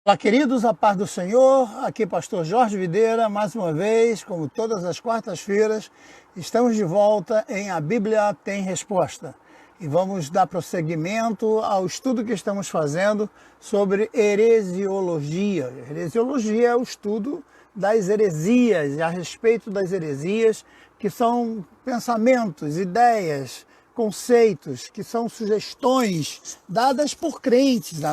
Olá, queridos, a paz do Senhor. Aqui pastor Jorge Videira, mais uma vez, como todas as quartas-feiras, estamos de volta em A Bíblia Tem Resposta. E vamos dar prosseguimento ao estudo que estamos fazendo sobre heresiologia. Heresiologia é o estudo das heresias, a respeito das heresias, que são pensamentos, ideias, conceitos, que são sugestões dadas por crentes, né?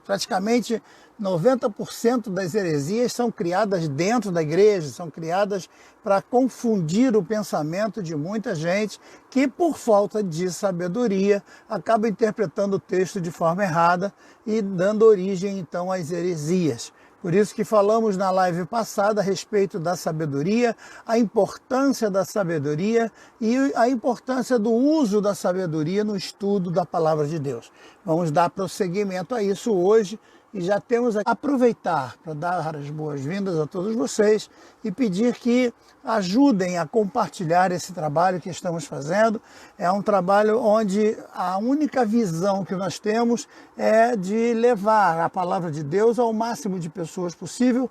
Praticamente 90% das heresias são criadas dentro da igreja, são criadas para confundir o pensamento de muita gente que, por falta de sabedoria, acaba interpretando o texto de forma errada e dando origem, então, às heresias. Por isso que falamos na live passada a respeito da sabedoria, a importância da sabedoria e a importância do uso da sabedoria no estudo da palavra de Deus. Vamos dar prosseguimento a isso hoje e já temos a aproveitar para dar as boas-vindas a todos vocês e pedir que ajudem a compartilhar esse trabalho que estamos fazendo. É um trabalho onde a única visão que nós temos é de levar a palavra de Deus ao máximo de pessoas possível,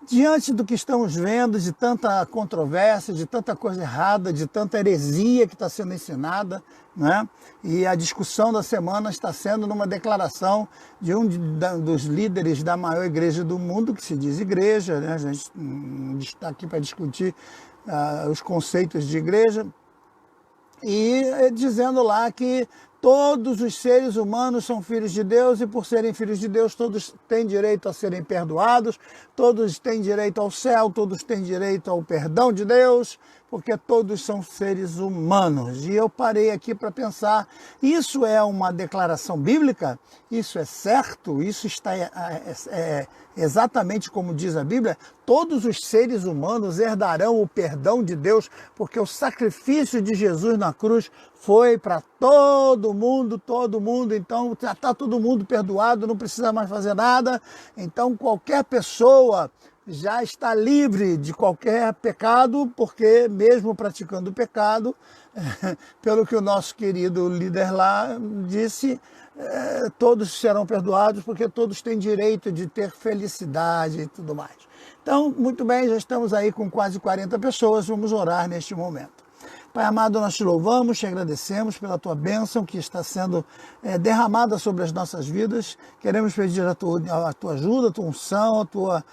diante do que estamos vendo, de tanta controvérsia, de tanta coisa errada, de tanta heresia que está sendo ensinada, né? E a discussão da semana está sendo numa declaração de dos líderes da maior igreja do mundo, que se diz igreja, né? A gente está aqui para discutir os conceitos de igreja, e dizendo lá que todos os seres humanos são filhos de Deus e, por serem filhos de Deus, todos têm direito a serem perdoados, todos têm direito ao céu, todos têm direito ao perdão de Deus, porque todos são seres humanos. E eu parei aqui para pensar, isso é uma declaração bíblica? Isso é certo? Isso está exatamente como diz a Bíblia? Todos os seres humanos herdarão o perdão de Deus, porque o sacrifício de Jesus na cruz foi para todo mundo, então já está todo mundo perdoado, não precisa mais fazer nada. Então qualquer pessoa já está livre de qualquer pecado, porque mesmo praticando o pecado, pelo que o nosso querido líder lá disse, todos serão perdoados, porque todos têm direito de ter felicidade e tudo mais. Então, muito bem, já estamos aí com quase 40 pessoas, vamos orar neste momento. Pai amado, nós te louvamos, te agradecemos pela tua bênção que está sendo derramada sobre as nossas vidas. Queremos pedir a tua ajuda, a tua unção, a tua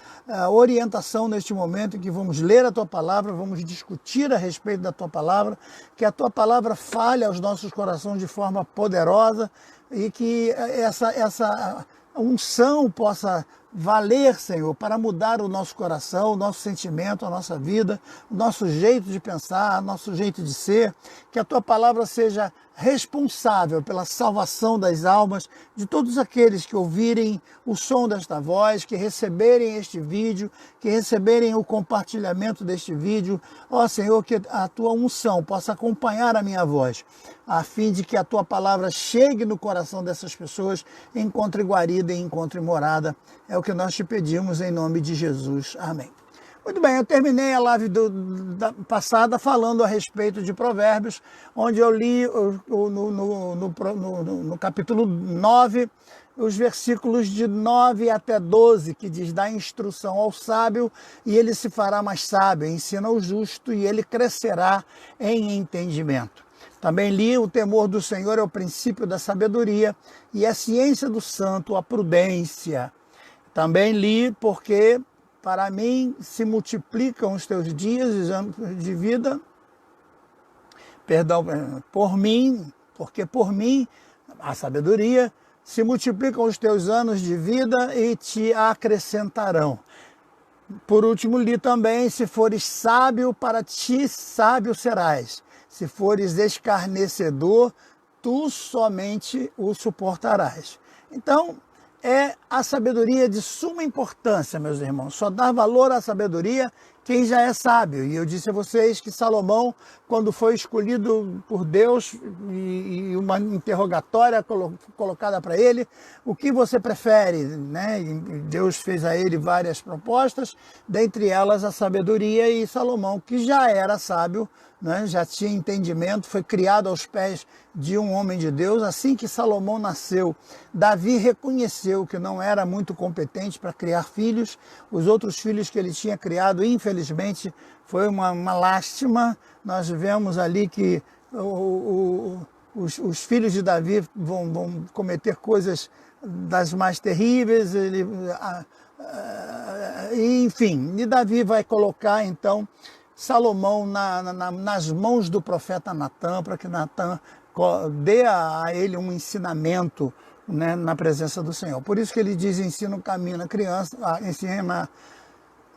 orientação neste momento em que vamos ler a tua palavra, vamos discutir a respeito da tua palavra, que a tua palavra fale aos nossos corações de forma poderosa e que essa unção possa valer, Senhor, para mudar o nosso coração, o nosso sentimento, a nossa vida, o nosso jeito de pensar, o nosso jeito de ser, que a tua palavra seja responsável pela salvação das almas de todos aqueles que ouvirem o som desta voz, que receberem este vídeo, que receberem o compartilhamento deste vídeo. Ó Senhor, que a tua unção possa acompanhar a minha voz, a fim de que a tua palavra chegue no coração dessas pessoas, encontre guarida e encontre morada. É o que nós te pedimos em nome de Jesus. Amém. Muito bem, eu terminei a live passada falando a respeito de Provérbios, onde eu li no capítulo 9, os versículos de 9 até 12, que diz: dá instrução ao sábio e ele se fará mais sábio, ensina o justo e ele crescerá em entendimento. Também li: o temor do Senhor é o princípio da sabedoria e a ciência do santo a prudência. Também li: porque para mim se multiplicam os teus dias e anos de vida, porque por mim, a sabedoria, se multiplicam os teus anos de vida e te acrescentarão. Por último, li também: se fores sábio, para ti sábio serás. Se fores escarnecedor, tu somente o suportarás. Então, é a sabedoria de suma importância, meus irmãos. Só dá valor à sabedoria quem já é sábio. E eu disse a vocês que Salomão, quando foi escolhido por Deus e uma interrogatória colocada para ele, o que você prefere, né? E Deus fez a ele várias propostas, dentre elas a sabedoria, e Salomão, que já era sábio, né? Já tinha entendimento, foi criado aos pés de um homem de Deus. Assim que Salomão nasceu, Davi reconheceu que não era muito competente para criar filhos. Os outros filhos que ele tinha criado, infelizmente, foi uma lástima. Nós vemos ali que os filhos de Davi vão cometer coisas das mais terríveis, enfim, e Davi vai colocar então Salomão nas mãos do profeta Natã, para que Natã dê a ele um ensinamento, né, na presença do Senhor. Por isso que ele diz: ensina o caminho na criança, ensina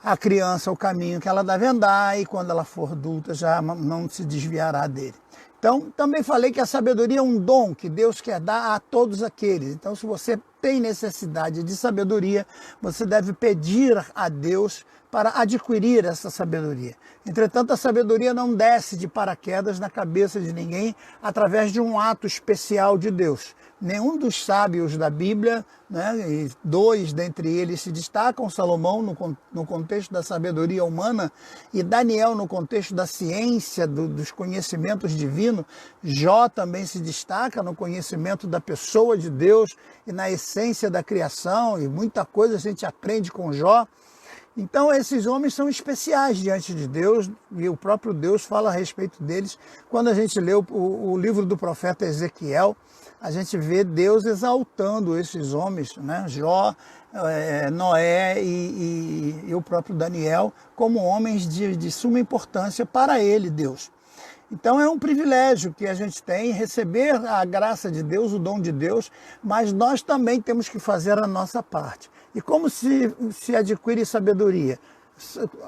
a criança o caminho que ela deve andar, e quando ela for adulta já não se desviará dele. Então, também falei que a sabedoria é um dom que Deus quer dar a todos aqueles. Então, se você tem necessidade de sabedoria, você deve pedir a Deus para adquirir essa sabedoria. Entretanto, a sabedoria não desce de paraquedas na cabeça de ninguém através de um ato especial de Deus. Nenhum dos sábios da Bíblia, né, e dois dentre eles se destacam: Salomão no contexto da sabedoria humana e Daniel no contexto da ciência, dos conhecimentos divinos. Jó também se destaca no conhecimento da pessoa de Deus e na essência da criação, e muita coisa a gente aprende com Jó. Então esses homens são especiais diante de Deus, e o próprio Deus fala a respeito deles. Quando a gente lê o livro do profeta Ezequiel, a gente vê Deus exaltando esses homens, né? Jó, Noé e o próprio Daniel, como homens de suma importância para ele, Deus. Então é um privilégio que a gente tem, receber a graça de Deus, o dom de Deus, mas nós também temos que fazer a nossa parte. E como se adquire sabedoria?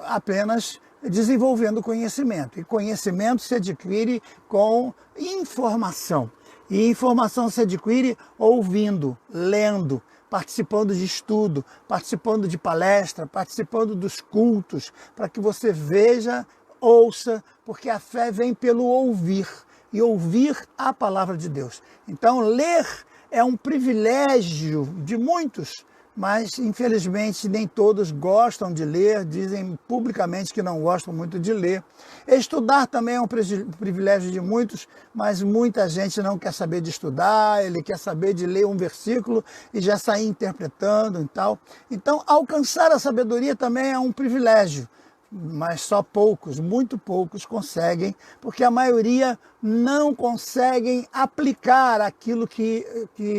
Apenas desenvolvendo conhecimento. E conhecimento se adquire com informação. E informação se adquire ouvindo, lendo, participando de estudo, participando de palestra, participando dos cultos, para que você veja, ouça, porque a fé vem pelo ouvir, e ouvir a palavra de Deus. Então, ler é um privilégio de muitos, mas infelizmente nem todos gostam de ler, dizem publicamente que não gostam muito de ler. Estudar também é um privilégio de muitos, mas muita gente não quer saber de estudar, ele quer saber de ler um versículo e já sair interpretando e tal. Então, alcançar a sabedoria também é um privilégio, mas só poucos, muito poucos conseguem, porque a maioria não conseguem aplicar aquilo que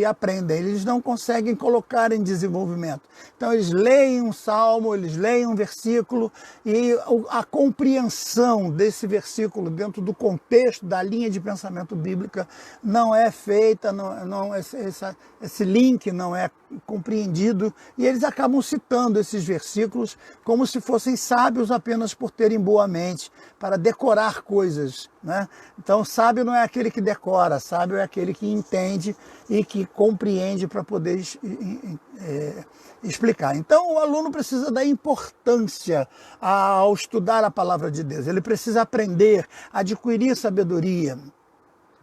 aprendem, eles não conseguem colocar em desenvolvimento. Então eles leem um salmo, eles leem um versículo, e a compreensão desse versículo dentro do contexto da linha de pensamento bíblica não é feita, esse link não é compreendido, e eles acabam citando esses versículos como se fossem sábios apenas por terem boa mente, para decorar coisas, né? Então, sábio não é aquele que decora, sábio é aquele que entende e que compreende para poder explicar. Então, o aluno precisa dar importância ao estudar a palavra de Deus, ele precisa aprender, adquirir sabedoria.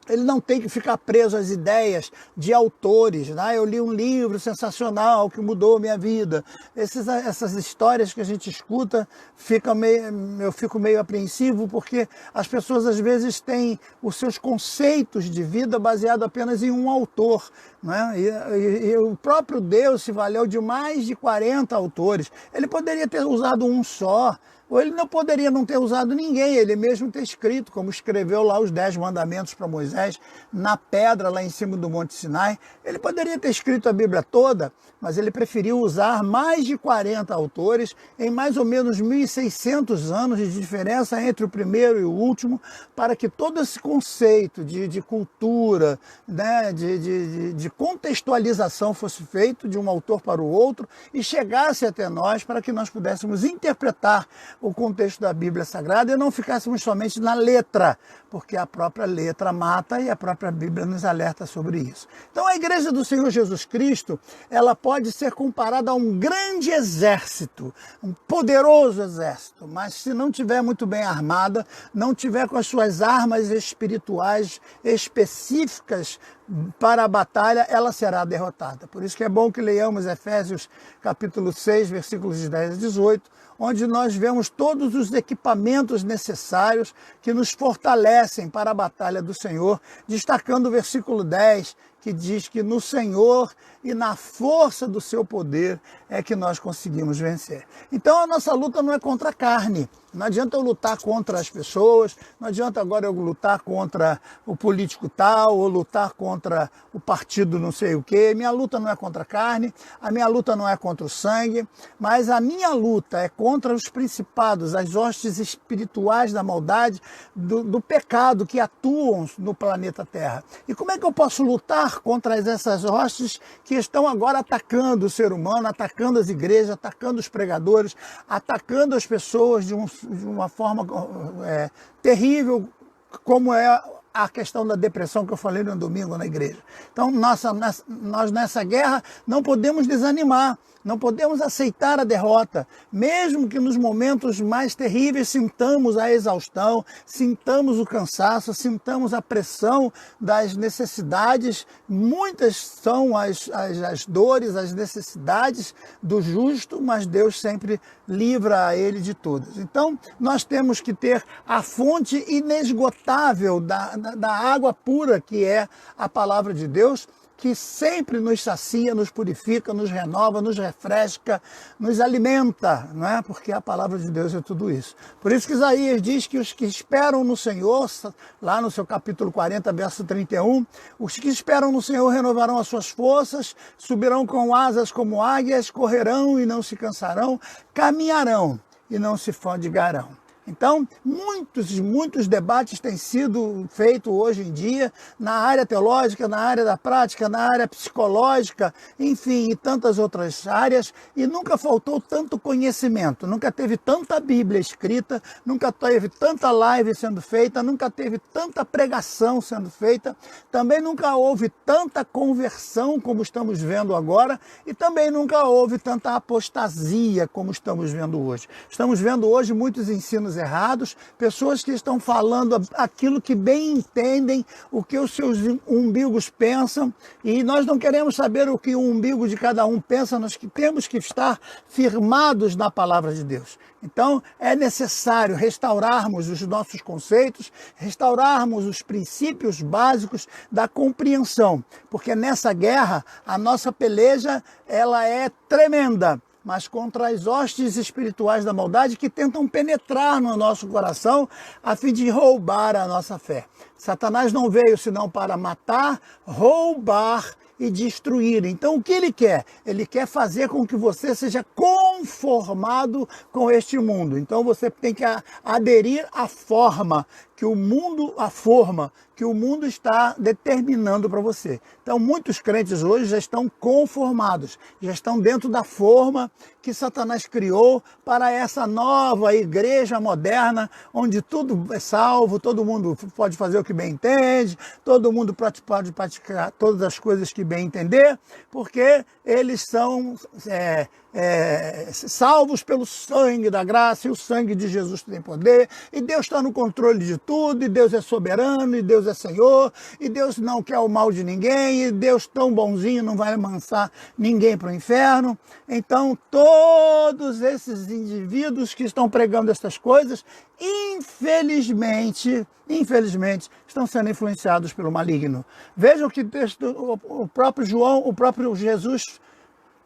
Ele não tem que ficar preso às ideias de autores, né? Eu li um livro sensacional que mudou a minha vida. Essas histórias que a gente escuta, eu fico meio apreensivo, porque as pessoas às vezes têm os seus conceitos de vida baseado apenas em um autor, né? E o próprio Deus se valeu de mais de 40 autores. Ele poderia ter usado um só, ou ele não poderia não ter usado ninguém, ele mesmo ter escrito, como escreveu lá os 10 mandamentos para Moisés, na pedra lá em cima do Monte Sinai. Ele poderia ter escrito a Bíblia toda, mas ele preferiu usar mais de 40 autores, em mais ou menos 1.600 anos de diferença entre o primeiro e o último, para que todo esse conceito de cultura, né, de contextualização fosse feito de um autor para o outro e chegasse até nós, para que nós pudéssemos interpretar o contexto da Bíblia Sagrada e não ficássemos somente na letra, porque a própria letra mata e a própria Bíblia nos alerta sobre isso. Então a Igreja do Senhor Jesus Cristo, ela pode ser comparada a um grande exército, um poderoso exército, mas se não tiver muito bem armada, não tiver com as suas armas espirituais específicas, para a batalha, ela será derrotada. Por isso que é bom que leiamos Efésios capítulo 6, versículos de 10 a 18, onde nós vemos todos os equipamentos necessários que nos fortalecem para a batalha do Senhor, destacando o versículo 10, que diz que no Senhor e na força do seu poder é que nós conseguimos vencer. Então a nossa luta não é contra a carne. Não adianta eu lutar contra as pessoas, não adianta agora eu lutar contra o político tal, ou lutar contra o partido não sei o quê. Minha luta não é contra a carne, a minha luta não é contra o sangue, mas a minha luta é contra os principados, as hostes espirituais da maldade, do pecado que atuam no planeta Terra. E como é que eu posso lutar contra essas hostes que estão agora atacando o ser humano, atacando as igrejas, atacando os pregadores, atacando as pessoas de uma forma terrível, como é a questão da depressão que eu falei no domingo na igreja. Então, nós nessa guerra não podemos desanimar, não podemos aceitar a derrota, mesmo que nos momentos mais terríveis sintamos a exaustão, sintamos o cansaço, sintamos a pressão das necessidades. Muitas são as dores, as necessidades do justo, mas Deus sempre livra a ele de todas. Então, nós temos que ter a fonte inesgotável da água pura, que é a palavra de Deus, que sempre nos sacia, nos purifica, nos renova, nos refresca, nos alimenta, não é? Porque a palavra de Deus é tudo isso. Por isso que Isaías diz que os que esperam no Senhor, lá no seu capítulo 40, verso 31, os que esperam no Senhor renovarão as suas forças, subirão com asas como águias, correrão e não se cansarão, caminharão e não se fadigarão. Então, muitos debates têm sido feitos hoje em dia na área teológica, na área da prática, na área psicológica, enfim, e tantas outras áreas, e nunca faltou tanto conhecimento, nunca teve tanta Bíblia escrita, nunca teve tanta live sendo feita, nunca teve tanta pregação sendo feita, também nunca houve tanta conversão como estamos vendo agora, e também nunca houve tanta apostasia como estamos vendo hoje. Estamos vendo hoje muitos ensinos errados, pessoas que estão falando aquilo que bem entendem, o que os seus umbigos pensam, e nós não queremos saber o que o umbigo de cada um pensa, nós que temos que estar firmados na palavra de Deus. Então, é necessário restaurarmos os nossos conceitos, restaurarmos os princípios básicos da compreensão, porque nessa guerra, a nossa peleja, ela é tremenda, mas contra as hostes espirituais da maldade que tentam penetrar no nosso coração a fim de roubar a nossa fé. Satanás não veio senão para matar, roubar e destruir. Então o que ele quer? Ele quer fazer com que você seja conformado com este mundo. Então você tem que aderir à forma que o mundo, está determinando para você. Então muitos crentes hoje já estão conformados, já estão dentro da forma que Satanás criou para essa nova igreja moderna, onde tudo é salvo, todo mundo pode fazer o que bem entende, todo mundo pode praticar todas as coisas que bem entender, porque eles são salvos pelo sangue da graça, e o sangue de Jesus tem poder, e Deus está no controle de tudo, e Deus é soberano, e Deus é Senhor, e Deus não quer o mal de ninguém, e Deus tão bonzinho não vai amansar ninguém para o inferno. Então todos esses indivíduos que estão pregando essas coisas, infelizmente, estão sendo influenciados pelo maligno. Vejam que o próprio Jesus,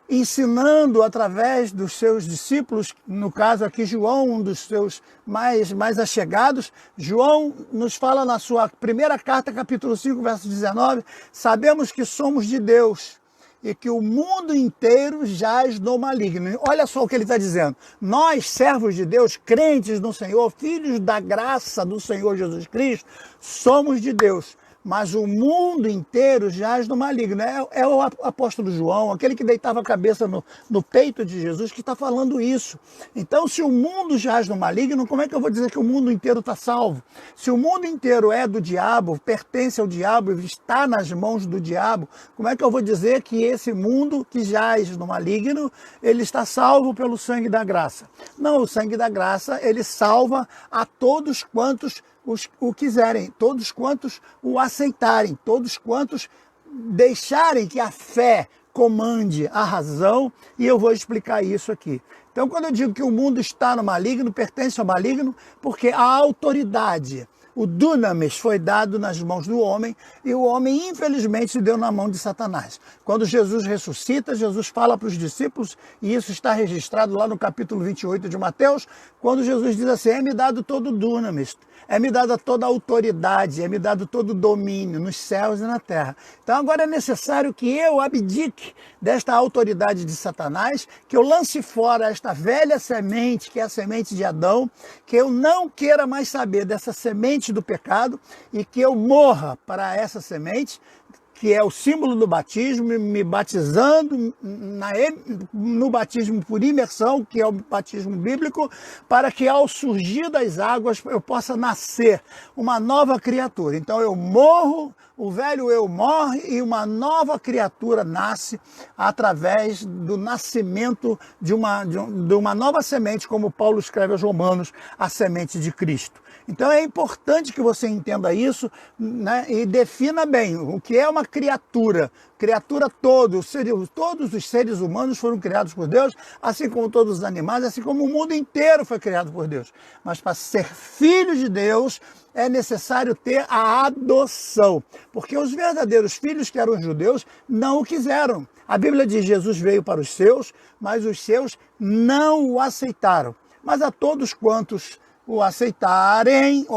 ensinando através dos seus discípulos, no caso aqui João, um dos seus mais achegados, João nos fala na sua primeira carta, capítulo 5, verso 19, sabemos que somos de Deus e que o mundo inteiro jaz no maligno. Olha só o que ele está dizendo. Nós, servos de Deus, crentes no Senhor, filhos da graça do Senhor Jesus Cristo, somos de Deus. Mas o mundo inteiro jaz no maligno. É o apóstolo João, aquele que deitava a cabeça no peito de Jesus, que está falando isso. Então, se o mundo jaz no maligno, como é que eu vou dizer que o mundo inteiro está salvo? Se o mundo inteiro é do diabo, pertence ao diabo e está nas mãos do diabo, como é que eu vou dizer que esse mundo que jaz no maligno, ele está salvo pelo sangue da graça? Não, o sangue da graça, ele salva a todos quantos o quiserem, todos quantos o aceitarem, todos quantos deixarem que a fé comande a razão, e eu vou explicar isso aqui. Então, quando eu digo que o mundo está no maligno, pertence ao maligno, porque a autoridade, o dunamis, foi dado nas mãos do homem, e o homem, infelizmente, deu na mão de Satanás. Quando Jesus ressuscita, Jesus fala para os discípulos, e isso está registrado lá no capítulo 28 de Mateus, quando Jesus diz assim: é-me dado todo o dunamis, é-me dada toda a autoridade, é-me dado todo o domínio nos céus e na terra. Então agora é necessário que eu abdique desta autoridade de Satanás, que eu lance fora esta velha semente, que é a semente de Adão, que eu não queira mais saber dessa semente do pecado e que eu morra para essa semente, que é o símbolo do batismo, me batizando no batismo por imersão, que é o batismo bíblico, para que ao surgir das águas eu possa nascer uma nova criatura. Então eu morro, o velho eu morre e uma nova criatura nasce através do nascimento de uma nova semente, como Paulo escreve aos Romanos, a semente de Cristo. Então é importante que você entenda isso, né, e defina bem o que é uma criatura. Criatura todos os seres humanos foram criados por Deus, assim como todos os animais, assim como o mundo inteiro foi criado por Deus. Mas para ser filho de Deus é necessário ter a adoção, porque os verdadeiros filhos, que eram os judeus, não o quiseram. A Bíblia diz: Jesus veio para os seus, mas os seus não o aceitaram. Mas a todos quantos o aceitarem,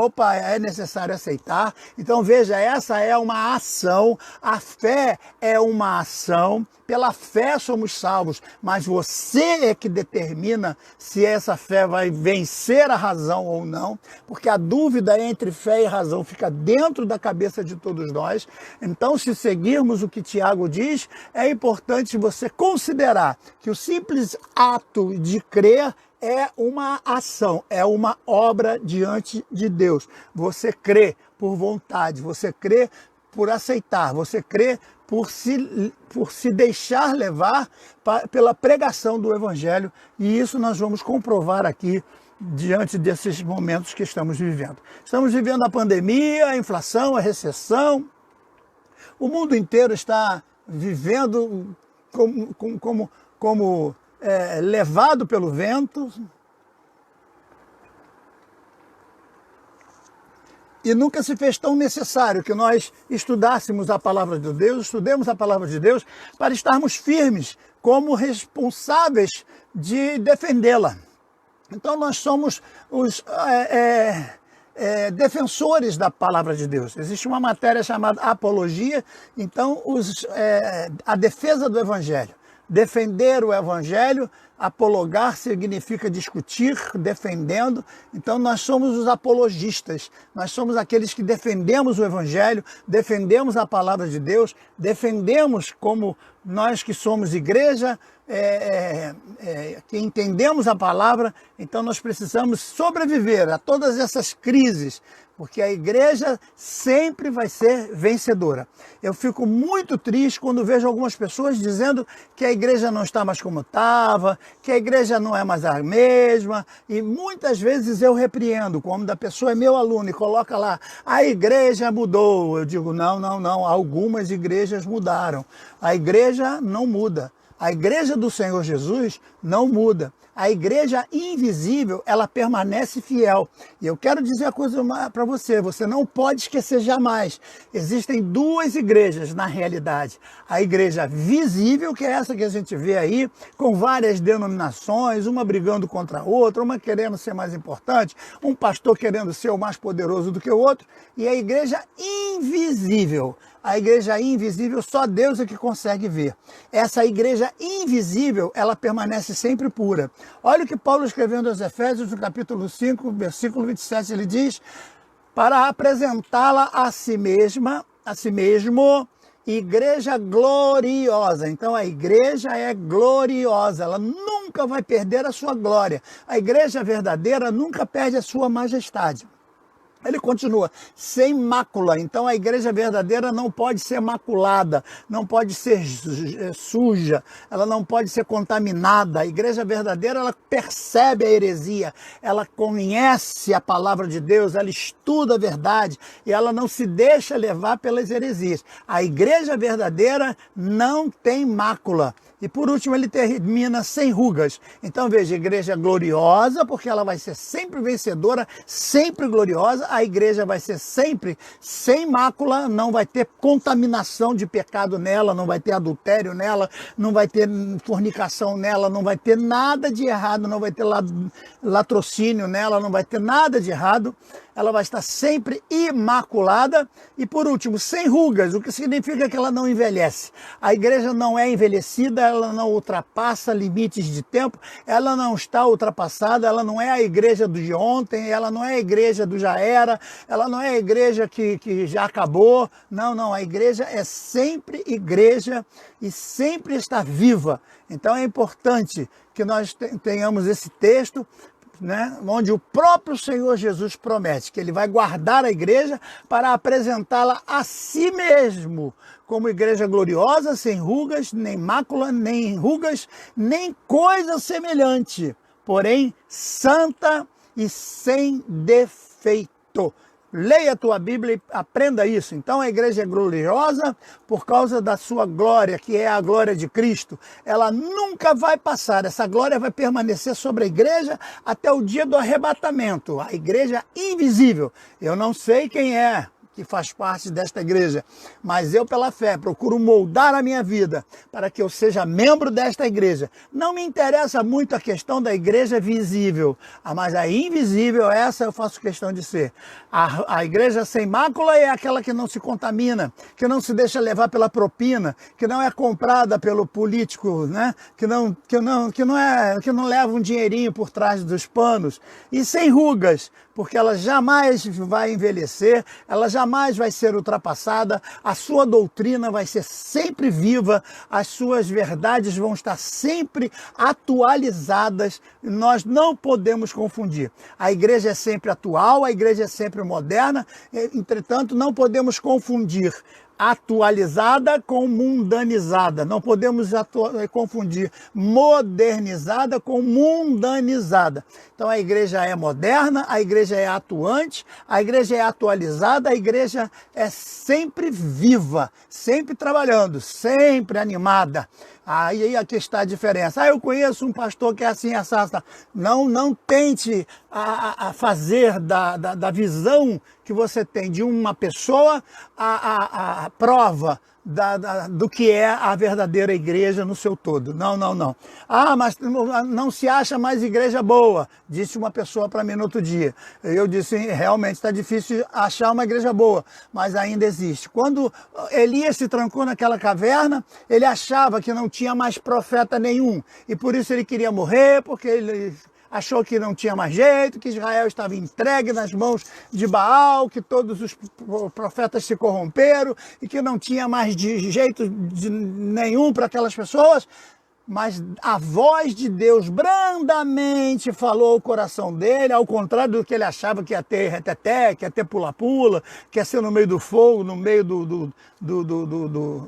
é necessário aceitar. Então veja, essa é uma ação, a fé é uma ação, pela fé somos salvos, mas você é que determina se essa fé vai vencer a razão ou não, porque a dúvida entre fé e razão fica dentro da cabeça de todos nós. Então, se seguirmos o que Tiago diz, é importante você considerar que o simples ato de crer é uma ação, é uma obra diante de Deus. Você crê por vontade, você crê por aceitar, você crê por se deixar levar pela pregação do Evangelho, e isso nós vamos comprovar aqui diante desses momentos que estamos vivendo. Estamos vivendo a pandemia, a inflação, a recessão. O mundo inteiro está vivendo como levado pelo vento, e nunca se fez tão necessário que nós estudássemos a palavra de Deus, estudemos a palavra de Deus, para estarmos firmes como responsáveis de defendê-la. Então nós somos os defensores da palavra de Deus. Existe uma matéria chamada apologia, então a defesa do Evangelho. Defender o Evangelho, apologar significa discutir, defendendo. Então nós somos os apologistas, nós somos aqueles que defendemos o Evangelho, defendemos a palavra de Deus, defendemos, como nós que somos igreja, que entendemos a palavra. Então nós precisamos sobreviver a todas essas crises, porque a igreja sempre vai ser vencedora. Eu fico muito triste quando vejo algumas pessoas dizendo que a igreja não está mais como estava, que a igreja não é mais a mesma, e muitas vezes eu repreendo, quando a pessoa é meu aluno e coloca lá: a igreja mudou. Eu digo: não, algumas igrejas mudaram. A igreja não muda. A igreja do Senhor Jesus não muda. A igreja invisível, ela permanece fiel. E eu quero dizer a coisa para você: você não pode esquecer jamais. Existem duas igrejas na realidade. A igreja visível, que é essa que a gente vê aí, com várias denominações, uma brigando contra a outra, uma querendo ser mais importante, um pastor querendo ser o mais poderoso do que o outro, e a igreja invisível. A igreja invisível, só Deus é que consegue ver. Essa igreja invisível, ela permanece sempre pura. Olha o que Paulo escrevendo aos Efésios, no capítulo 5, versículo 27, ele diz: para apresentá-la a si mesmo, igreja gloriosa. Então a igreja é gloriosa, ela nunca vai perder a sua glória. A igreja verdadeira nunca perde a sua majestade. Ele continua, sem mácula. Então a igreja verdadeira não pode ser maculada, não pode ser suja, ela não pode ser contaminada. A igreja verdadeira, ela percebe a heresia, ela conhece a palavra de Deus, ela estuda a verdade e ela não se deixa levar pelas heresias. A igreja verdadeira não tem mácula. E por último ele termina sem rugas. Então veja, a igreja é gloriosa, porque ela vai ser sempre vencedora, sempre gloriosa. A igreja vai ser sempre sem mácula, não vai ter contaminação de pecado nela, não vai ter adultério nela, não vai ter fornicação nela, não vai ter nada de errado, não vai ter latrocínio nela, não vai ter nada de errado. Ela vai estar sempre imaculada e, por último, sem rugas, o que significa que ela não envelhece. A igreja não é envelhecida, ela não ultrapassa limites de tempo, ela não está ultrapassada, ela não é a igreja do de ontem, ela não é a igreja do já era, ela não é a igreja que já acabou. Não, a igreja é sempre igreja e sempre está viva. Então é importante que nós tenhamos esse texto, né, onde o próprio Senhor Jesus promete que ele vai guardar a igreja para apresentá-la a si mesmo como igreja gloriosa, sem rugas, nem mácula, nem rugas, nem coisa semelhante, porém santa e sem defeito. Leia a tua Bíblia e aprenda isso. Então a igreja é gloriosa por causa da sua glória, que é a glória de Cristo. Ela nunca vai passar, essa glória vai permanecer sobre a igreja até o dia do arrebatamento. A igreja invisível. Eu não sei quem é que faz parte desta igreja, mas eu, pela fé, procuro moldar a minha vida para que eu seja membro desta igreja. Não me interessa muito a questão da igreja visível, mas a invisível, essa eu faço questão de ser. A igreja sem mácula é aquela que não se contamina, que não se deixa levar pela propina, que não é comprada pelo político, né? que não leva um dinheirinho por trás dos panos, e sem rugas, porque ela jamais vai envelhecer, ela jamais vai ser ultrapassada, a sua doutrina vai ser sempre viva, as suas verdades vão estar sempre atualizadas, nós não podemos confundir. A igreja é sempre atual, a igreja é sempre moderna, entretanto não podemos confundir atualizada com mundanizada. Não podemos confundir modernizada com mundanizada. Então a igreja é moderna, a igreja é atuante, a igreja é atualizada, a igreja é sempre viva, sempre trabalhando, sempre animada. Aí aqui está a diferença. Eu conheço um pastor que é assim, assassa. Não tente a fazer da visão que você tem de uma pessoa a prova do que é a verdadeira igreja no seu todo. Não. Mas não se acha mais igreja boa, disse uma pessoa para mim no outro dia. Eu disse, realmente está difícil achar uma igreja boa, mas ainda existe. Quando Elias se trancou naquela caverna, ele achava que não tinha mais profeta nenhum, e por isso ele queria morrer, porque ele achou que não tinha mais jeito, que Israel estava entregue nas mãos de Baal, que todos os profetas se corromperam e que não tinha mais jeito nenhum para aquelas pessoas. Mas a voz de Deus brandamente falou ao coração dele, ao contrário do que ele achava que ia ter reteté, que ia ter pula-pula, que ia ser no meio do fogo, no meio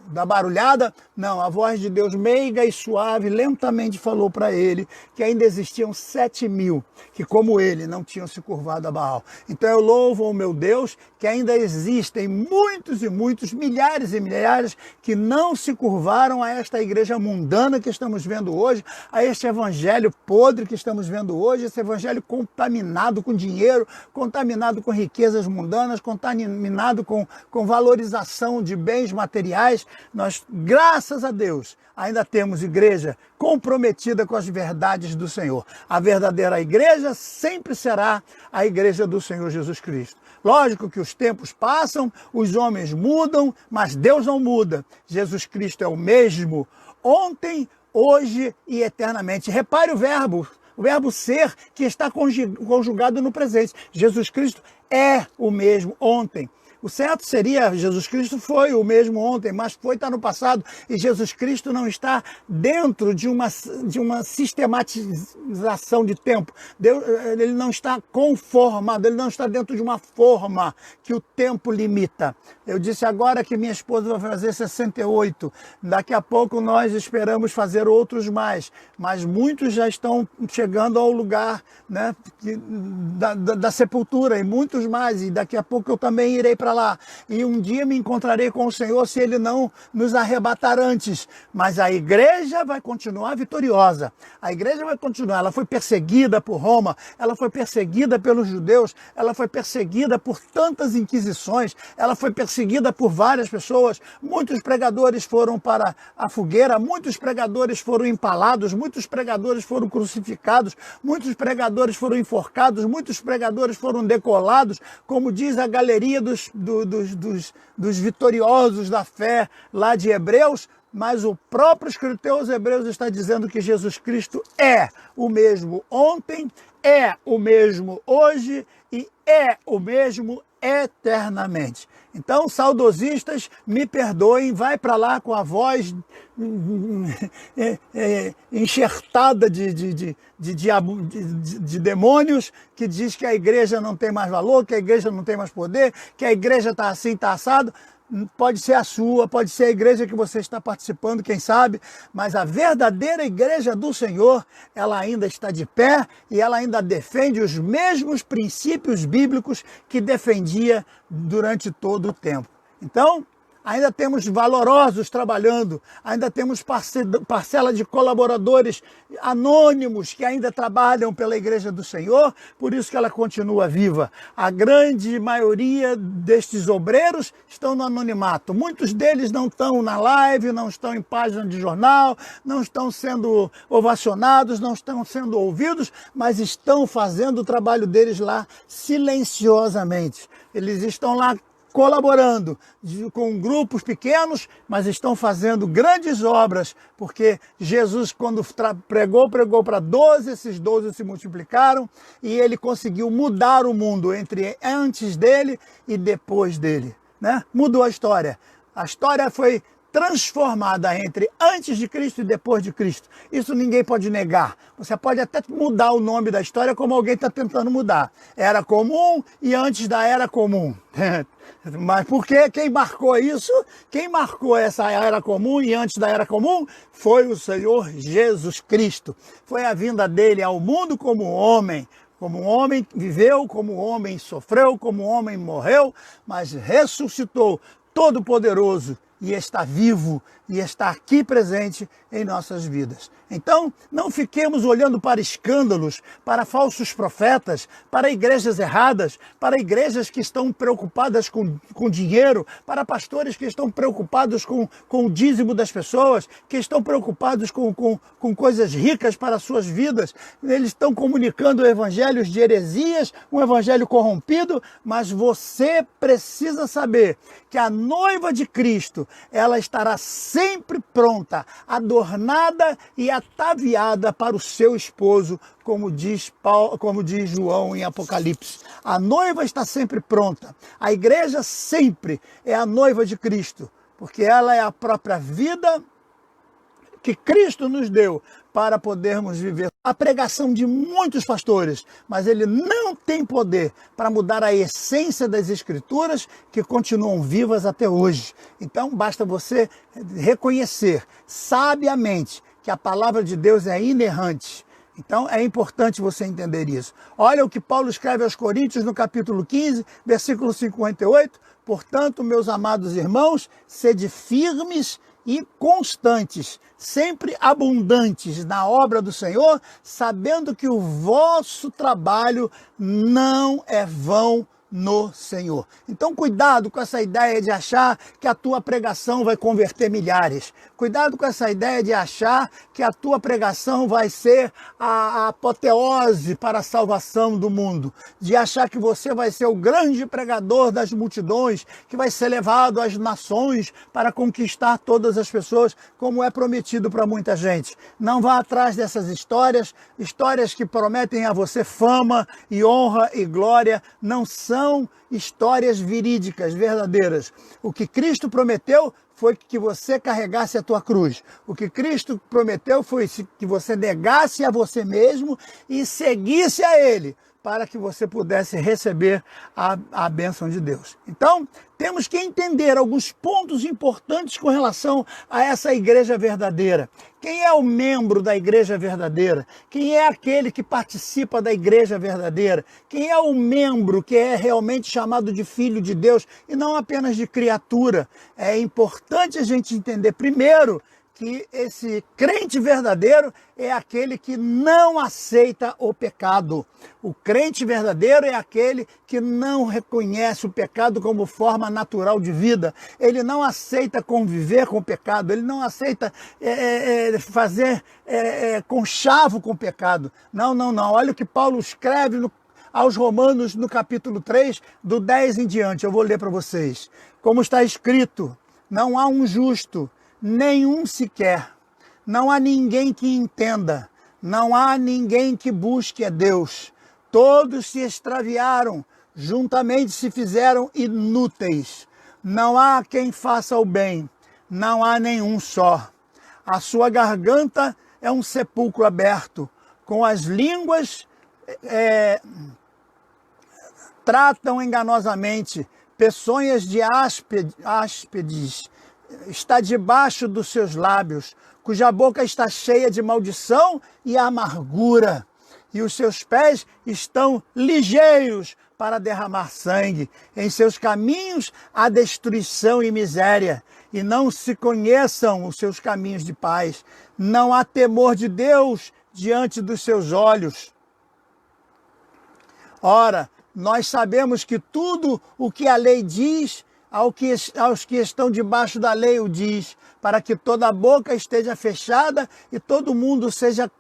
da barulhada. Não, a voz de Deus meiga e suave lentamente falou para ele que ainda existiam 7.000 que, como ele, não tinham se curvado a Baal. Então eu louvo o meu Deus que ainda existem muitos e muitos, milhares e milhares, que não se curvaram a esta igreja mundana que estamos vendo hoje, a este evangelho podre que estamos vendo hoje, esse evangelho contaminado com dinheiro, contaminado com riquezas mundanas, contaminado com valorização de bens materiais. Nós, graças a Deus, ainda temos igreja comprometida com as verdades do Senhor. A verdadeira igreja sempre será a igreja do Senhor Jesus Cristo. Lógico que os tempos passam, os homens mudam, mas Deus não muda. Jesus Cristo é o mesmo ontem, hoje e eternamente. Repare o verbo ser, que está conjugado no presente. Jesus Cristo é o mesmo ontem, O certo seria, Jesus Cristo foi o mesmo ontem, mas está no passado, e Jesus Cristo não está dentro de uma sistematização de tempo. Ele não está conformado, ele não está dentro de uma forma que o tempo limita. Eu disse agora que minha esposa vai fazer 68, daqui a pouco nós esperamos fazer outros mais, mas muitos já estão chegando ao lugar, né, da sepultura, e muitos mais, e daqui a pouco eu também irei para lá, e um dia me encontrarei com o Senhor se Ele não nos arrebatar antes, mas a igreja vai continuar vitoriosa, a igreja vai continuar. Ela foi perseguida por Roma, ela foi perseguida pelos judeus, ela foi perseguida por tantas inquisições, ela foi perseguida por várias pessoas, muitos pregadores foram para a fogueira, muitos pregadores foram empalados, muitos pregadores foram crucificados, muitos pregadores foram enforcados, muitos pregadores foram decolados, como diz a galeria dos vitoriosos da fé lá de Hebreus, mas o próprio escritor aos Hebreus está dizendo que Jesus Cristo é o mesmo ontem, é o mesmo hoje e é o mesmo eternamente. Então, saudosistas, me perdoem, vai para lá com a voz enxertada de demônios, que diz que a igreja não tem mais valor, que a igreja não tem mais poder, que a igreja está assim, está assado. Pode ser a sua, pode ser a igreja que você está participando, quem sabe, mas a verdadeira igreja do Senhor, ela ainda está de pé e ela ainda defende os mesmos princípios bíblicos que defendia durante todo o tempo. Então, ainda temos valorosos trabalhando, ainda temos parcela de colaboradores anônimos que ainda trabalham pela Igreja do Senhor, por isso que ela continua viva. A grande maioria destes obreiros estão no anonimato. Muitos deles não estão na live, não estão em página de jornal, não estão sendo ovacionados, não estão sendo ouvidos, mas estão fazendo o trabalho deles lá silenciosamente. Eles estão lá colaborando com grupos pequenos, mas estão fazendo grandes obras, porque Jesus, quando pregou para 12, esses 12 se multiplicaram, e ele conseguiu mudar o mundo entre antes dele e depois dele, né? Mudou a história. A história foi transformada entre antes de Cristo e depois de Cristo. Isso ninguém pode negar. Você pode até mudar o nome da história como alguém está tentando mudar. Era comum e antes da era comum. Mas por que quem marcou isso? Quem marcou essa era comum e antes da era comum foi o Senhor Jesus Cristo. Foi a vinda dele ao mundo como homem. Como um homem viveu, como um homem sofreu, como um homem morreu, mas ressuscitou todo-poderoso e está vivo e está aqui presente em nossas vidas. Então, não fiquemos olhando para escândalos, para falsos profetas, para igrejas erradas, para igrejas que estão preocupadas com dinheiro, para pastores que estão preocupados com o dízimo das pessoas, que estão preocupados com coisas ricas para suas vidas. Eles estão comunicando evangelhos de heresias, um evangelho corrompido, mas você precisa saber que a noiva de Cristo, ela estará sempre pronta, adornada e ataviada para o seu esposo, como diz João em Apocalipse. A noiva está sempre pronta. A igreja sempre é a noiva de Cristo, porque ela é a própria vida que Cristo nos deu para podermos viver. A pregação de muitos pastores, mas ele não tem poder para mudar a essência das Escrituras que continuam vivas até hoje. Então basta você reconhecer sabiamente que a palavra de Deus é inerrante. Então é importante você entender isso. Olha o que Paulo escreve aos Coríntios no capítulo 15, versículo 58. Portanto, meus amados irmãos, sede firmes e constantes, sempre abundantes na obra do Senhor, sabendo que o vosso trabalho não é vão no Senhor. Então cuidado com essa ideia de achar que a tua pregação vai converter milhares. Cuidado com essa ideia de achar que a tua pregação vai ser a apoteose para a salvação do mundo. De achar que você vai ser o grande pregador das multidões, que vai ser levado às nações para conquistar todas as pessoas, como é prometido para muita gente. Não vá atrás dessas histórias que prometem a você fama e honra e glória, não são são histórias verídicas, verdadeiras. O que Cristo prometeu foi que você carregasse a tua cruz. O que Cristo prometeu foi que você negasse a você mesmo e seguisse a Ele, para que você pudesse receber a bênção de Deus. Então, temos que entender alguns pontos importantes com relação a essa igreja verdadeira. Quem é o membro da igreja verdadeira? Quem é aquele que participa da igreja verdadeira? Quem é o membro que é realmente chamado de filho de Deus e não apenas de criatura? É importante a gente entender primeiro que esse crente verdadeiro é aquele que não aceita o pecado. O crente verdadeiro é aquele que não reconhece o pecado como forma natural de vida. Ele não aceita conviver com o pecado, ele não aceita fazer conchavo com o pecado. Não. Olha o que Paulo escreve aos Romanos no capítulo 3, do 10 em diante. Eu vou ler para vocês. Como está escrito, não há um justo, nenhum sequer. Não há ninguém que entenda. Não há ninguém que busque a Deus. Todos se extraviaram, juntamente se fizeram inúteis. Não há quem faça o bem. Não há nenhum só. A sua garganta é um sepulcro aberto. Com as línguas tratam enganosamente. Peçonhas de áspides está debaixo dos seus lábios, cuja boca está cheia de maldição e amargura, e os seus pés estão ligeiros para derramar sangue. Em seus caminhos há destruição e miséria, e não se conheçam os seus caminhos de paz. Não há temor de Deus diante dos seus olhos. Ora, nós sabemos que tudo o que a lei diz, aos que estão debaixo da lei o diz, para que toda a boca esteja fechada e todo mundo seja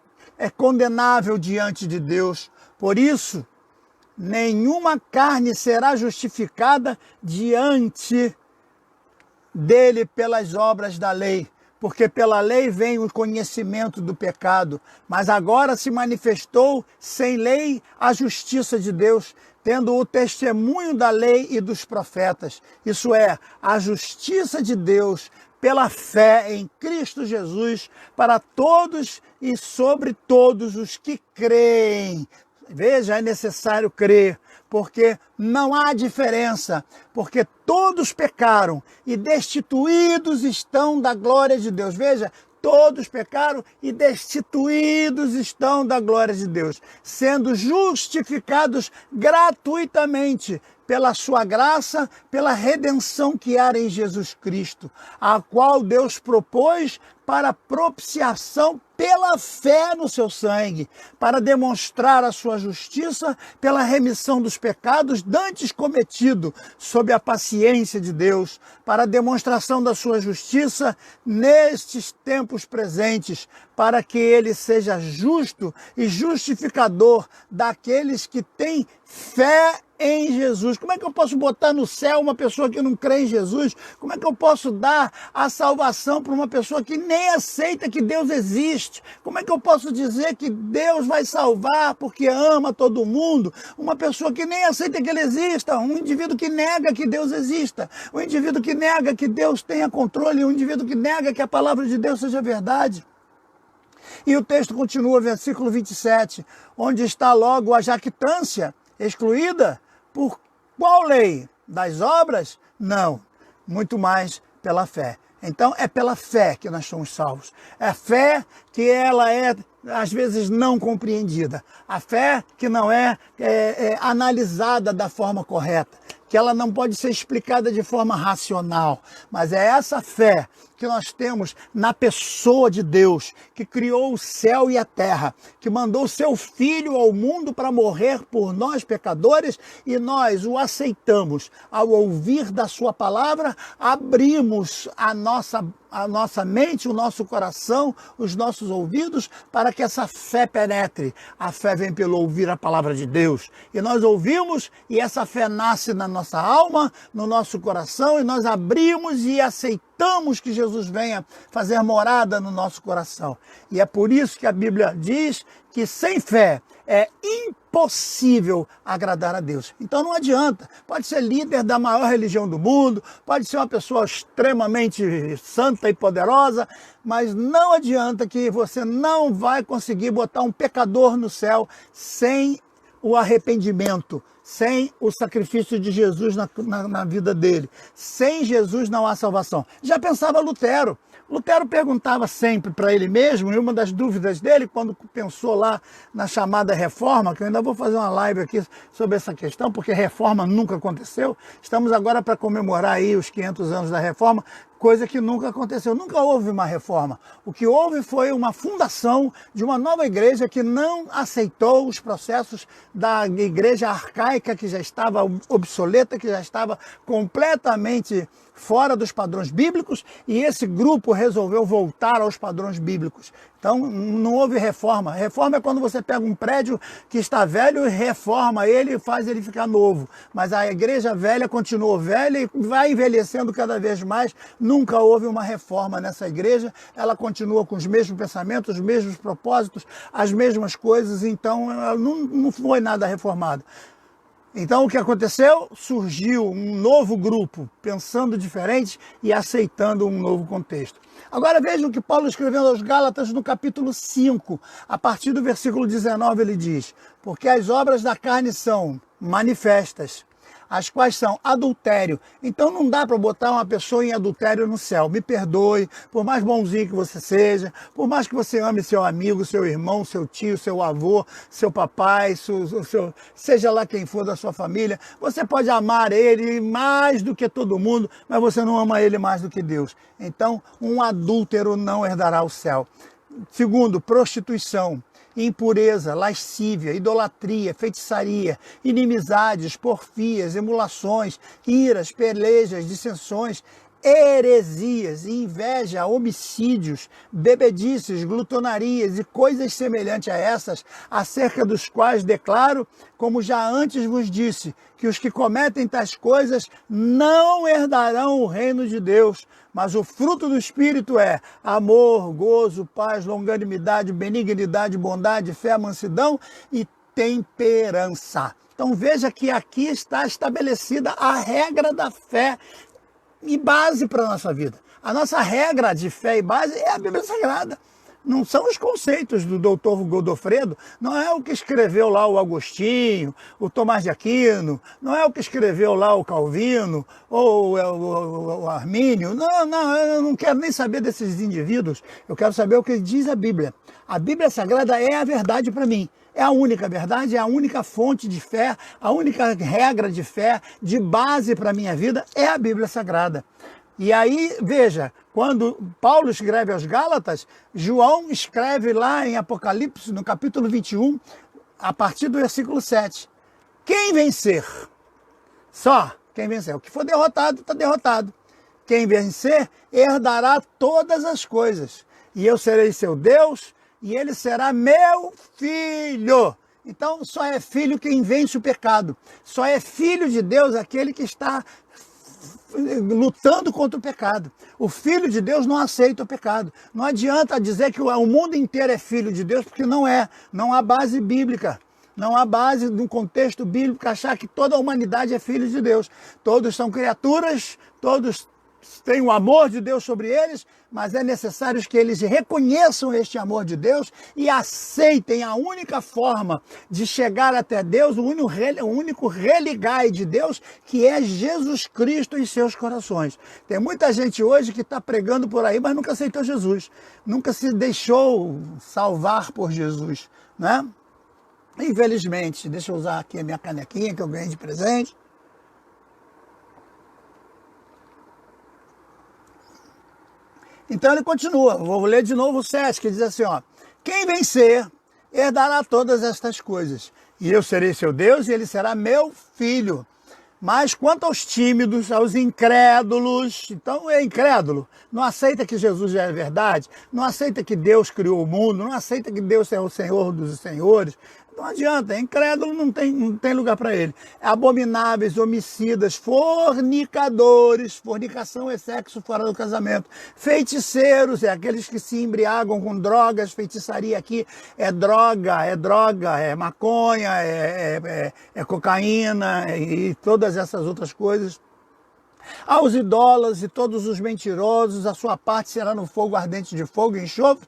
condenável diante de Deus. Por isso, nenhuma carne será justificada diante dele pelas obras da lei, porque pela lei vem o conhecimento do pecado, mas agora se manifestou sem lei a justiça de Deus, tendo o testemunho da lei e dos profetas, isso é, a justiça de Deus pela fé em Cristo Jesus para todos e sobre todos os que creem. Veja, é necessário crer, porque não há diferença, porque todos pecaram e destituídos estão da glória de Deus. Veja, todos pecaram e destituídos estão da glória de Deus, sendo justificados gratuitamente pela sua graça, pela redenção que há em Jesus Cristo, a qual Deus propôs para propiciação pela fé no seu sangue, para demonstrar a sua justiça pela remissão dos pecados dantes cometidos sob a paciência de Deus, para a demonstração da sua justiça nestes tempos presentes, para que ele seja justo e justificador daqueles que têm fé em Jesus. Como é que eu posso botar no céu uma pessoa que não crê em Jesus? Como é que eu posso dar a salvação para uma pessoa que nem aceita que Deus existe? Como é que eu posso dizer que Deus vai salvar porque ama todo mundo? Uma pessoa que nem aceita que Ele exista, um indivíduo que nega que Deus exista, um indivíduo que nega que Deus tenha controle, um indivíduo que nega que a palavra de Deus seja verdade. E o texto continua, versículo 27, onde está logo a jactância excluída. Por qual lei? Das obras? Não, muito mais pela fé. Então é pela fé que nós somos salvos. É a fé que ela é, às vezes, não compreendida. A fé que não é analisada da forma correta, que ela não pode ser explicada de forma racional. Mas é essa fé que nós temos na pessoa de Deus, que criou o céu e a terra, que mandou o seu Filho ao mundo para morrer por nós, pecadores, e nós o aceitamos. Ao ouvir da sua palavra, abrimos a nossa mente, o nosso coração, os nossos ouvidos, para que essa fé penetre. A fé vem pelo ouvir a palavra de Deus. E nós ouvimos, e essa fé nasce na nossa alma, no nosso coração, e nós abrimos e aceitamos que Jesus venha fazer morada no nosso coração. E é por isso que a Bíblia diz que sem fé É impossível agradar a Deus. Então não adianta. Pode ser líder da maior religião do mundo, pode ser uma pessoa extremamente santa e poderosa, mas não adianta que você não vai conseguir botar um pecador no céu sem o arrependimento, sem o sacrifício de Jesus na vida dele. Sem Jesus não há salvação. Já pensava Lutero. Lutero perguntava sempre para ele mesmo, e uma das dúvidas dele, quando pensou lá na chamada reforma, que eu ainda vou fazer uma live aqui sobre essa questão, porque reforma nunca aconteceu. Estamos agora para comemorar aí os 500 anos da reforma, coisa que nunca aconteceu. Nunca houve uma reforma. O que houve foi uma fundação de uma nova igreja que não aceitou os processos da igreja arcaica, que já estava obsoleta, que já estava completamente fora dos padrões bíblicos, e esse grupo resolveu voltar aos padrões bíblicos. Então, não houve reforma. Reforma é quando você pega um prédio que está velho e reforma ele e faz ele ficar novo. Mas a igreja velha continuou velha e vai envelhecendo cada vez mais. Nunca houve uma reforma nessa igreja. Ela continua com os mesmos pensamentos, os mesmos propósitos, as mesmas coisas. Então, ela não foi nada reformado. Então o que aconteceu? Surgiu um novo grupo, pensando diferente e aceitando um novo contexto. Agora vejam que Paulo escrevendo aos Gálatas no capítulo 5, a partir do versículo 19 ele diz: porque as obras da carne são manifestas, as quais são adultério. Então não dá para botar uma pessoa em adultério no céu. Me perdoe, por mais bonzinho que você seja, por mais que você ame seu amigo, seu irmão, seu tio, seu avô, seu papai, seja lá quem for da sua família, você pode amar ele mais do que todo mundo, mas você não ama ele mais do que Deus. Então, um adúltero não herdará o céu. Segundo, prostituição, impureza, lascívia, idolatria, feitiçaria, inimizades, porfias, emulações, iras, pelejas, dissensões, heresias, inveja, homicídios, bebedices, glutonarias e coisas semelhantes a essas, acerca dos quais declaro, como já antes vos disse, que os que cometem tais coisas não herdarão o reino de Deus. Mas o fruto do Espírito é amor, gozo, paz, longanimidade, benignidade, bondade, fé, mansidão e temperança. Então veja que aqui está estabelecida a regra da fé e base para a nossa vida. A nossa regra de fé e base é a Bíblia Sagrada. Não são os conceitos do doutor Godofredo, não é o que escreveu lá o Agostinho, o Tomás de Aquino, não é o que escreveu lá o Calvino ou o Armínio. Não, eu não quero nem saber desses indivíduos, eu quero saber o que diz a Bíblia. A Bíblia Sagrada é a verdade para mim. É a única verdade, é a única fonte de fé, a única regra de fé, de base para a minha vida, é a Bíblia Sagrada. E aí, veja, quando Paulo escreve aos Gálatas, João escreve lá em Apocalipse, no capítulo 21, a partir do versículo 7. Quem vencer? Só quem vencer. O que for derrotado, está derrotado. Quem vencer, herdará todas as coisas. E eu serei seu Deus, e ele será meu filho. Então, só é filho quem vence o pecado. Só é filho de Deus aquele que está lutando contra o pecado. O filho de Deus não aceita o pecado. Não adianta dizer que o mundo inteiro é filho de Deus, porque não é. Não há base bíblica. Não há base no contexto bíblico achar que toda a humanidade é filho de Deus. Todos são criaturas, todos têm o amor de Deus sobre eles, mas é necessário que eles reconheçam este amor de Deus e aceitem a única forma de chegar até Deus, o único religai de Deus, que é Jesus Cristo em seus corações. Tem muita gente hoje que está pregando por aí, mas nunca aceitou Jesus, nunca se deixou salvar por Jesus, né? Infelizmente, deixa eu usar aqui a minha canequinha que eu ganhei de presente. Então ele continua, vou ler de novo o 7, que diz assim, ó: quem vencer, herdará todas estas coisas, e eu serei seu Deus, e ele será meu filho. Mas quanto aos tímidos, aos incrédulos, então é incrédulo, não aceita que Jesus já é verdade, não aceita que Deus criou o mundo, não aceita que Deus é o Senhor dos senhores, Não adianta, é incrédulo, não tem lugar para ele. Abomináveis, homicidas, fornicadores, fornicação é sexo fora do casamento, feiticeiros, é aqueles que se embriagam com drogas, feitiçaria aqui é droga, é maconha, é cocaína e todas essas outras coisas. Aos idólatras e todos os mentirosos, a sua parte será no fogo ardente de fogo e enxofre,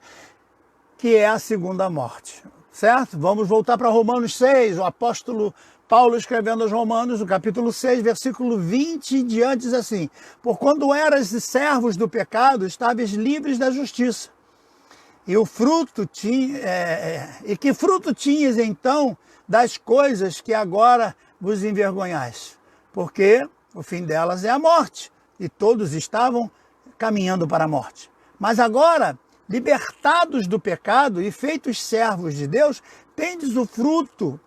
que é a segunda morte. Certo? Vamos voltar para Romanos 6, o apóstolo Paulo escrevendo aos Romanos, no capítulo 6, versículo 20 em diante, diz assim: por quando eras servos do pecado, estáveis livres da justiça. E que fruto tinhas então das coisas que agora vos envergonhais? Porque o fim delas é a morte, e todos estavam caminhando para a morte. Mas agora, libertados do pecado e feitos servos de Deus, tendes o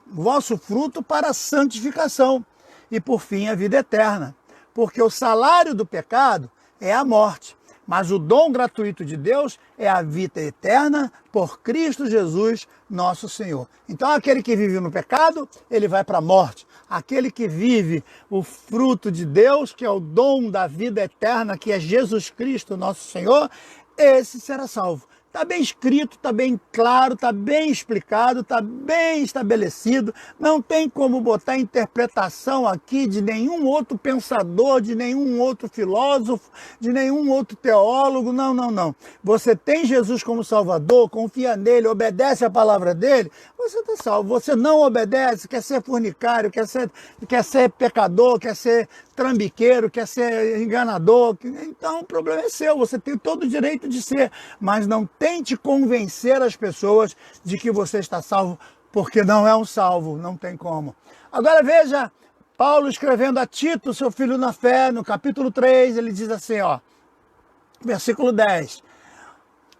vosso fruto para a santificação e por fim a vida eterna. Porque o salário do pecado é a morte, mas o dom gratuito de Deus é a vida eterna por Cristo Jesus, nosso Senhor. Então aquele que vive no pecado, ele vai para a morte. Aquele que vive o fruto de Deus, que é o dom da vida eterna, que é Jesus Cristo, nosso Senhor, esse será salvo. Está bem escrito, está bem claro, está bem explicado, está bem estabelecido. Não tem como botar interpretação aqui de nenhum outro pensador, de nenhum outro filósofo, de nenhum outro teólogo. Não, não, não. Você tem Jesus como Salvador, confia nele, obedece a palavra dele, você está salvo. Você não obedece, quer ser fornicário, quer ser pecador, quer ser trambiqueiro, quer ser enganador. Então o problema é seu, você tem todo o direito de ser, mas não tente convencer as pessoas de que você está salvo, porque não é um salvo, não tem como. Agora veja, Paulo escrevendo a Tito, seu filho na fé, no capítulo 3, ele diz assim, ó, versículo 10,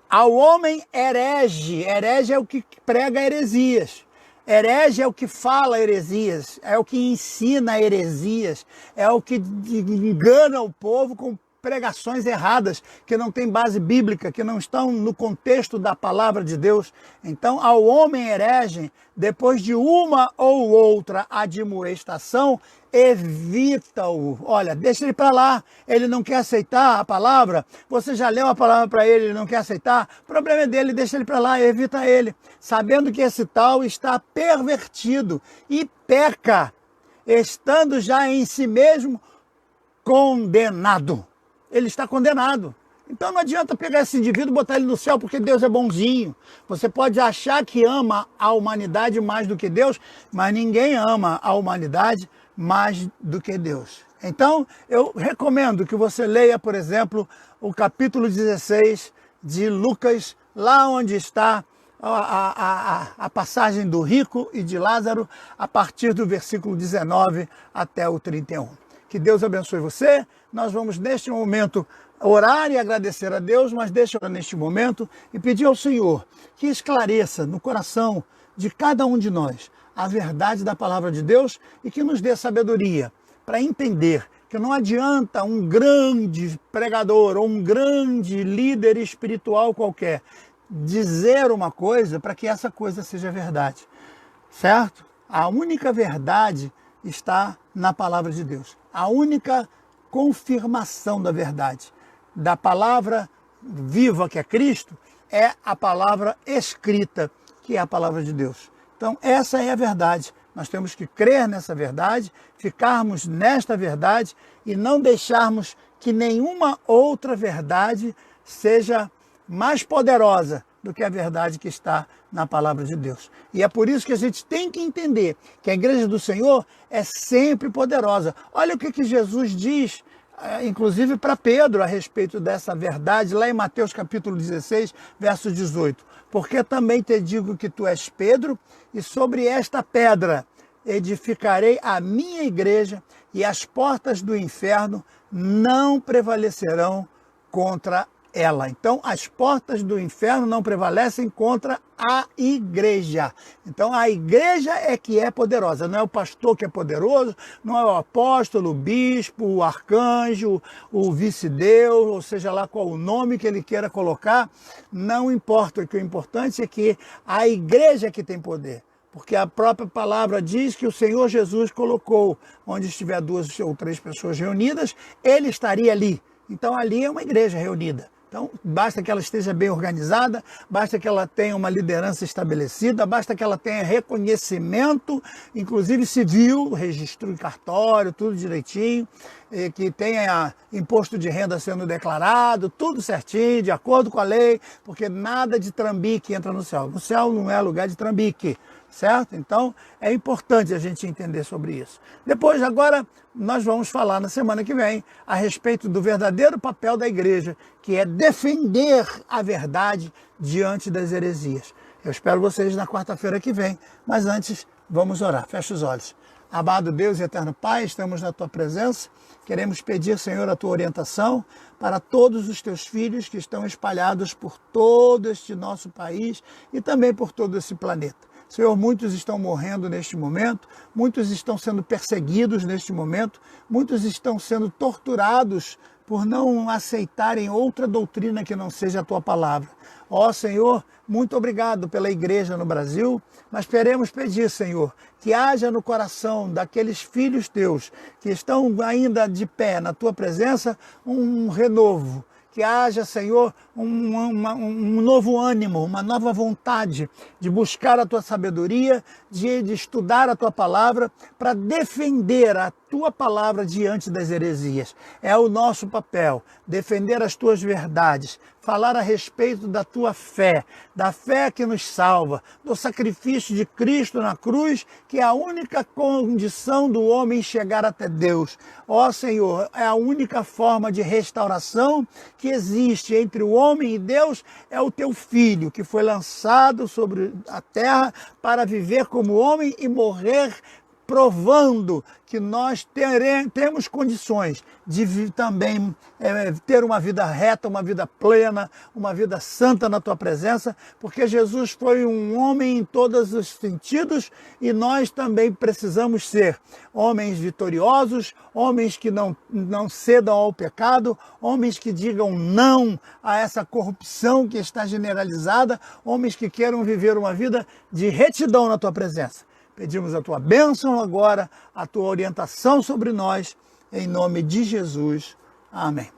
ao homem herege é o que prega heresias, herege é o que fala heresias, é o que ensina heresias, é o que engana o povo com pregações erradas, que não têm base bíblica, que não estão no contexto da palavra de Deus. Então, ao homem herege, depois de uma ou outra admoestação, evita-o. Olha, deixa ele para lá, ele não quer aceitar a palavra, você já leu a palavra para ele, ele não quer aceitar, o problema é dele, deixa ele para lá, evita ele, sabendo que esse tal está pervertido e peca, estando já em si mesmo condenado. Ele está condenado. Então não adianta pegar esse indivíduo e botar ele no céu porque Deus é bonzinho. Você pode achar que ama a humanidade mais do que Deus, mas ninguém ama a humanidade mais do que Deus. Então eu recomendo que você leia, por exemplo, o capítulo 16 de Lucas, lá onde está a passagem do rico e de Lázaro, a partir do versículo 19 até o 31. Que Deus abençoe você. Nós vamos, neste momento, orar e agradecer a Deus, mas deixa eu, neste momento, e pedir ao Senhor que esclareça no coração de cada um de nós a verdade da palavra de Deus e que nos dê sabedoria para entender que não adianta um grande pregador ou um grande líder espiritual qualquer dizer uma coisa para que essa coisa seja verdade, certo? A única verdade está na palavra de Deus. A única confirmação da verdade, da palavra viva que é Cristo, é a palavra escrita, que é a palavra de Deus. Então essa é a verdade. Nós temos que crer nessa verdade, ficarmos nesta verdade e não deixarmos que nenhuma outra verdade seja mais poderosa do que a verdade que está na palavra de Deus. E é por isso que a gente tem que entender que a igreja do Senhor é sempre poderosa. Olha o que Jesus diz, inclusive para Pedro, a respeito dessa verdade, lá em Mateus capítulo 16, verso 18. Porque também te digo que tu és Pedro, e sobre esta pedra edificarei a minha igreja, e as portas do inferno não prevalecerão contra ela. Então, as portas do inferno não prevalecem contra a igreja. Então, a igreja é que é poderosa. Não é o pastor que é poderoso, não é o apóstolo, o bispo, o arcanjo, o vice-deus, ou seja lá qual o nome que ele queira colocar. Não importa. O que é importante é que a igreja é que tem poder. porque a própria palavra diz que o Senhor Jesus colocou, onde estiver 2 ou 3 pessoas reunidas, Ele estaria ali. Então ali é uma igreja reunida. Então, basta que ela esteja bem organizada, basta que ela tenha uma liderança estabelecida, basta que ela tenha reconhecimento, inclusive civil, registro em cartório, tudo direitinho, que tenha imposto de renda sendo declarado, tudo certinho, de acordo com a lei, porque nada de trambique entra no céu. No céu não é lugar de trambique, certo? Então, é importante a gente entender sobre isso. Depois, agora, nós vamos falar na semana que vem a respeito do verdadeiro papel da igreja, que é defender a verdade diante das heresias. Eu espero vocês na quarta-feira que vem, mas antes, vamos orar. Fecha os olhos. Amado Deus e eterno Pai, estamos na Tua presença. Queremos pedir, Senhor, a Tua orientação para todos os Teus filhos que estão espalhados por todo este nosso país e também por todo esse planeta. Senhor, muitos estão morrendo neste momento, muitos estão sendo perseguidos neste momento, muitos estão sendo torturados por não aceitarem outra doutrina que não seja a Tua palavra. Ó Senhor, muito obrigado pela igreja no Brasil, mas queremos pedir, Senhor, que haja no coração daqueles filhos Teus que estão ainda de pé na Tua presença um renovo. Que haja, Senhor, um novo ânimo, uma nova vontade de buscar a Tua sabedoria, de estudar a Tua palavra, para defender a Tua palavra diante das heresias. É o nosso papel, defender as Tuas verdades, falar a respeito da Tua fé, da fé que nos salva, do sacrifício de Cristo na cruz, que é a única condição do homem chegar até Deus. Ó Senhor, é a única forma de restauração que existe entre o homem e Deus, é o Teu Filho, que foi lançado sobre a terra para viver como homem e morrer, provando que nós temos condições de também ter uma vida reta, uma vida plena, uma vida santa na Tua presença, porque Jesus foi um homem em todos os sentidos e nós também precisamos ser homens vitoriosos, homens que não cedam ao pecado, homens que digam não a essa corrupção que está generalizada, homens que queiram viver uma vida de retidão na Tua presença. Pedimos a Tua bênção agora, a Tua orientação sobre nós, em nome de Jesus. Amém.